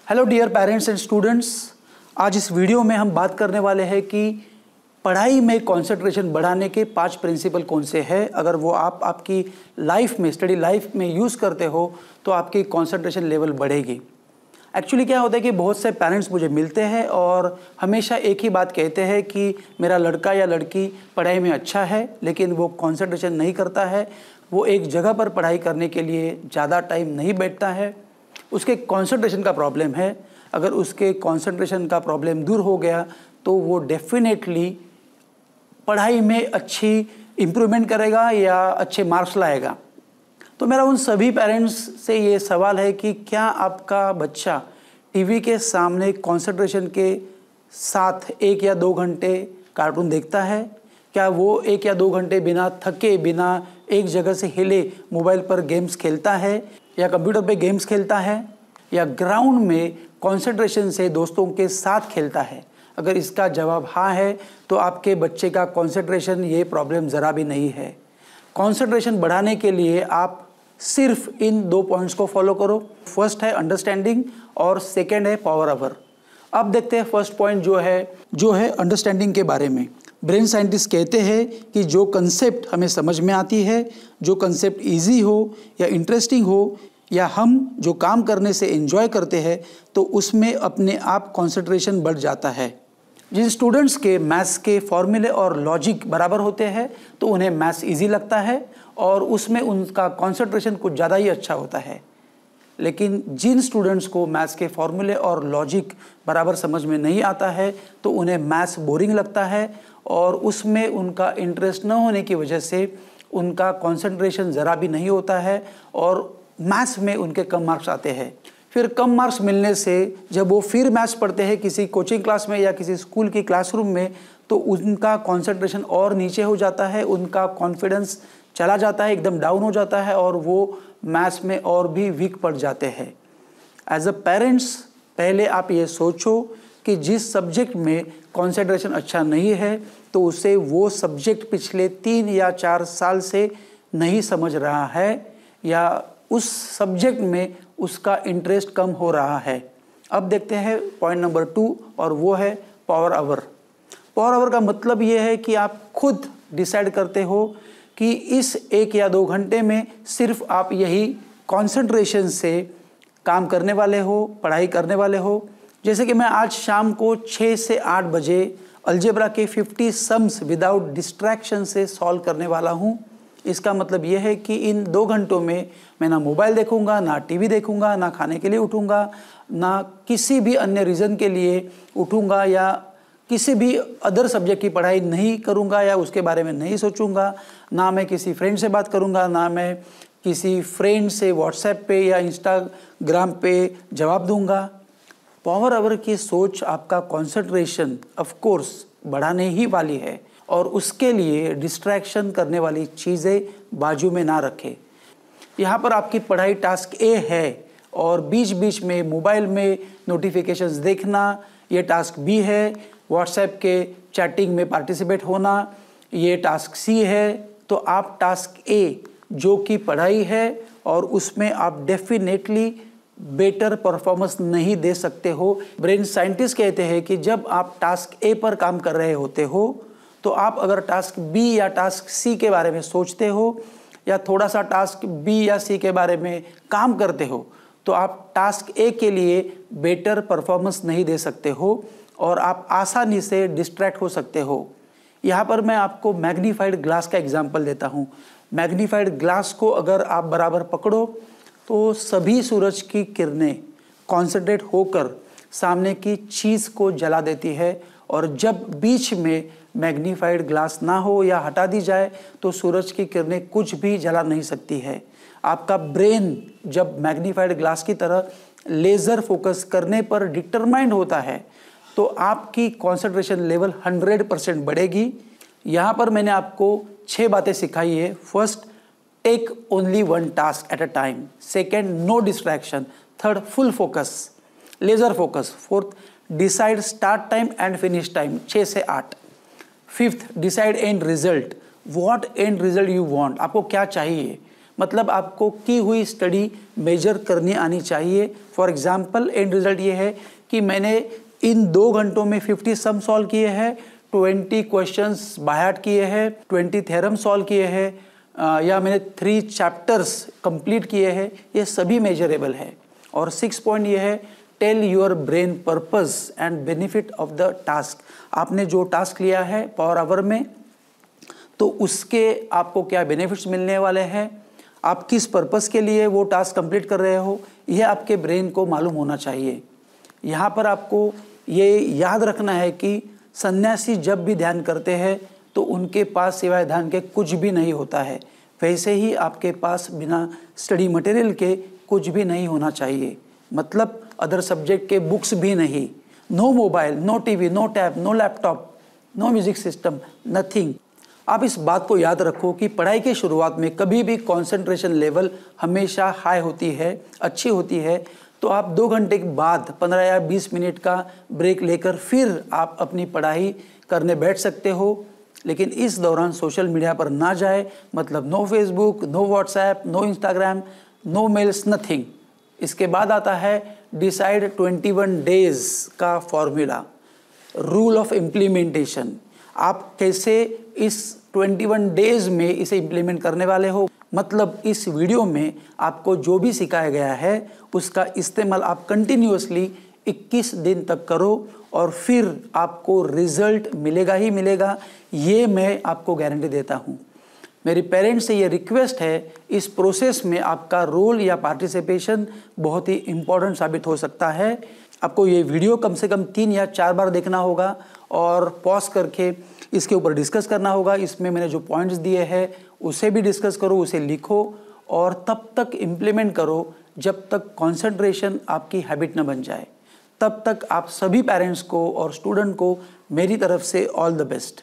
Hello dear parents and students, आज इस video में हम बात करने वाले हैं कि पढ़ाई में कंसंट्रेशन बढ़ाने के 5 प्रिंसिपल कौन से हैं। अगर वो आप आपकी लाइफ में, स्टडी लाइफ में यूज़ करते हो तो आपकी कंसंट्रेशन लेवल बढ़ेगी। एक्चुअली क्या होता है कि बहुत से पेरेंट्स मुझे मिलते हैं और हमेशा एक ही बात कहते हैं कि मेरा लड़का या लड़की पढ़ाई में अच्छा है लेकिन वो कंसंट्रेशन नहीं करता है, वो एक जगह पर पढ़ाई करने के लिए ज़्यादा टाइम नहीं बैठता है, उसके कंसंट्रेशन का प्रॉब्लम है। अगर उसके कंसंट्रेशन का प्रॉब्लम दूर हो गया तो वो डेफिनेटली पढ़ाई में अच्छी इम्प्रूवमेंट करेगा या अच्छे मार्क्स लाएगा। तो मेरा उन सभी पेरेंट्स से ये सवाल है कि क्या आपका बच्चा टीवी के सामने कंसंट्रेशन के साथ 1 या 2 घंटे कार्टून देखता है? क्या वो 1 या 2 घंटे बिना थके, बिना एक जगह से हिले मोबाइल पर गेम्स खेलता है या कंप्यूटर पे गेम्स खेलता है या ग्राउंड में कंसंट्रेशन से दोस्तों के साथ खेलता है? अगर इसका जवाब हाँ है तो आपके बच्चे का कंसंट्रेशन ये प्रॉब्लम ज़रा भी नहीं है। कंसंट्रेशन बढ़ाने के लिए आप सिर्फ इन 2 पॉइंट्स को फॉलो करो। फर्स्ट है अंडरस्टैंडिंग और सेकेंड है पावर आवर। अब देखते हैं फर्स्ट पॉइंट जो है अंडरस्टैंडिंग के बारे में। ब्रेन साइंटिस्ट कहते हैं कि जो कंसेप्ट हमें समझ में आती है, जो कंसेप्ट इजी हो या इंटरेस्टिंग हो या हम जो काम करने से एंजॉय करते हैं तो उसमें अपने आप कंसंट्रेशन बढ़ जाता है। जिन स्टूडेंट्स के मैथ्स के फॉर्मूले और लॉजिक बराबर होते हैं तो उन्हें मैथ्स इजी लगता है और उसमें उनका कंसंट्रेशन कुछ ज़्यादा ही अच्छा होता है। लेकिन जिन स्टूडेंट्स को मैथ्स के फॉर्मूले और लॉजिक बराबर समझ में नहीं आता है तो उन्हें मैथ्स बोरिंग लगता है और उसमें उनका इंटरेस्ट न होने की वजह से उनका कंसंट्रेशन ज़रा भी नहीं होता है और मैथ्स में उनके कम मार्क्स आते हैं। फिर कम मार्क्स मिलने से जब वो फिर मैथ्स पढ़ते हैं किसी कोचिंग क्लास में या किसी स्कूल की क्लासरूम में तो उनका कंसंट्रेशन और नीचे हो जाता है, उनका कॉन्फिडेंस चला जाता है, एकदम डाउन हो जाता है और वो मैथ्स में और भी वीक पड़ जाते हैं। एज अ पेरेंट्स पहले आप ये सोचो कि जिस सब्जेक्ट में कंसंट्रेशन अच्छा नहीं है तो उसे वो सब्जेक्ट पिछले 3 या 4 साल से नहीं समझ रहा है या उस सब्जेक्ट में उसका इंटरेस्ट कम हो रहा है। अब देखते हैं पॉइंट नंबर 2 और वो है पावर आवर। पावर आवर का मतलब ये है कि आप खुद डिसाइड करते हो कि इस 1 या 2 घंटे में सिर्फ आप यही कंसंट्रेशन से काम करने वाले हो, पढ़ाई करने वाले हो। जैसे कि मैं आज शाम को 6 से 8 बजे अलजेब्रा के 50 सम्स विदाउट डिस्ट्रैक्शन से सॉल्व करने वाला हूँ। इसका मतलब यह है कि इन 2 घंटों में मैं ना मोबाइल देखूंगा, ना टीवी देखूंगा, ना खाने के लिए उठूंगा, ना किसी भी अन्य रीज़न के लिए उठूंगा या किसी भी अदर सब्जेक्ट की पढ़ाई नहीं करूंगा या उसके बारे में नहीं सोचूंगा, ना मैं किसी फ्रेंड से बात करूंगा, ना मैं किसी फ्रेंड से व्हाट्सएप पे या इंस्टाग्राम पे जवाब दूंगा। पावर आवर की सोच आपका कंसंट्रेशन ऑफ कोर्स बढ़ाने ही वाली है और उसके लिए डिस्ट्रैक्शन करने वाली चीज़ें बाजू में ना रखें। यहाँ पर आपकी पढ़ाई टास्क ए है और बीच बीच में मोबाइल में नोटिफिकेशंस देखना ये टास्क बी है, व्हाट्सएप के चैटिंग में पार्टिसिपेट होना ये टास्क सी है। तो आप टास्क ए जो कि पढ़ाई है और उसमें आप डेफिनेटली बेटर परफॉर्मेंस नहीं दे सकते हो। ब्रेन साइंटिस्ट कहते हैं कि जब आप टास्क ए पर काम कर रहे होते हो तो आप अगर टास्क बी या टास्क सी के बारे में सोचते हो या थोड़ा सा टास्क बी या सी के बारे में काम करते हो तो आप टास्क ए के लिए बेटर परफॉर्मेंस नहीं दे सकते हो और आप आसानी से डिस्ट्रैक्ट हो सकते हो। यहाँ पर मैं आपको मैग्नीफाइड ग्लास का एग्जाम्पल देता हूँ। मैग्नीफाइड ग्लास को अगर आप बराबर पकड़ो तो सभी सूरज की किरणें कॉन्सेंट्रेट होकर सामने की चीज़ को जला देती है और जब बीच में मैग्नीफाइड ग्लास ना हो या हटा दी जाए तो सूरज की किरणें कुछ भी जला नहीं सकती है। आपका ब्रेन जब मैग्नीफाइड ग्लास की तरह लेज़र फोकस करने पर डिटरमाइंड होता है तो आपकी कंसंट्रेशन लेवल 100% बढ़ेगी। यहाँ पर मैंने आपको 6 बातें सिखाई है। First, take only 1 task at a time. Second, no distraction. Third, full focus, laser focus. Fourth, decide start time and finish time 6 से 8। Fifth, decide end result, what end result you want, आपको क्या चाहिए। मतलब आपको की हुई study major करनी आनी चाहिए। फॉर एग्जांपल एंड रिजल्ट ये है कि मैंने इन 2 घंटों में 50 सम सॉल्व किए हैं, 20 क्वेश्चंस बाय हार्ट किए हैं, 20 थ्योरम सॉल्व किए हैं, या मैंने 3 चैप्टर्स कंप्लीट किए हैं, ये सभी मेजरेबल है। और 6 पॉइंट ये है, tell your brain purpose and benefit of the task. आपने जो टास्क लिया है पावर आवर में, तो उसके आपको क्या बेनिफिट्स मिलने वाले हैं, आप किस पर्पस के लिए वो टास्क कंप्लीट कर रहे हो, यह आपके ब्रेन को मालूम होना चाहिए। यहाँ पर आपको ये याद रखना है कि सन्यासी जब भी ध्यान करते हैं तो उनके पास सिवाय ध्यान के कुछ भी नहीं होता है। वैसे ही आपके पास बिना स्टडी मटेरियल के कुछ भी नहीं होना चाहिए, मतलब अदर सब्जेक्ट के बुक्स भी नहीं, no mobile, no TV, no tab, no laptop, no music system, nothing. आप इस बात को याद रखो कि पढ़ाई की शुरुआत में कभी भी कंसंट्रेशन लेवल हमेशा हाई होती है, अच्छी होती है। तो आप 2 घंटे के बाद 15 या 20 मिनट का ब्रेक लेकर फिर आप अपनी पढ़ाई करने बैठ सकते हो, लेकिन इस दौरान सोशल मीडिया पर ना जाए, मतलब no Facebook, no WhatsApp, no Instagram, no mails, nothing. इसके बाद आता है डिसाइड 21 डेज का फॉर्मूला, रूल ऑफ इम्प्लीमेंटेशन। आप कैसे इस 21 डेज में इसे इम्प्लीमेंट करने वाले हो, मतलब इस वीडियो में आपको जो भी सिखाया गया है उसका इस्तेमाल आप कंटिन्यूअसली 21 दिन तक करो और फिर आपको रिजल्ट मिलेगा ही मिलेगा, ये मैं आपको गारंटी देता हूँ। मेरी पेरेंट्स से ये रिक्वेस्ट है, इस प्रोसेस में आपका रोल या पार्टिसिपेशन बहुत ही इम्पोर्टेंट साबित हो सकता है। आपको ये वीडियो कम से कम 3 या 4 बार देखना होगा और पॉज करके इसके ऊपर डिस्कस करना होगा। इसमें मैंने जो पॉइंट्स दिए हैं उसे भी डिस्कस करो, उसे लिखो और तब तक इम्प्लीमेंट करो जब तक कंसंट्रेशन आपकी हैबिट न बन जाए। तब तक आप सभी पेरेंट्स को और स्टूडेंट को मेरी तरफ से ऑल द बेस्ट।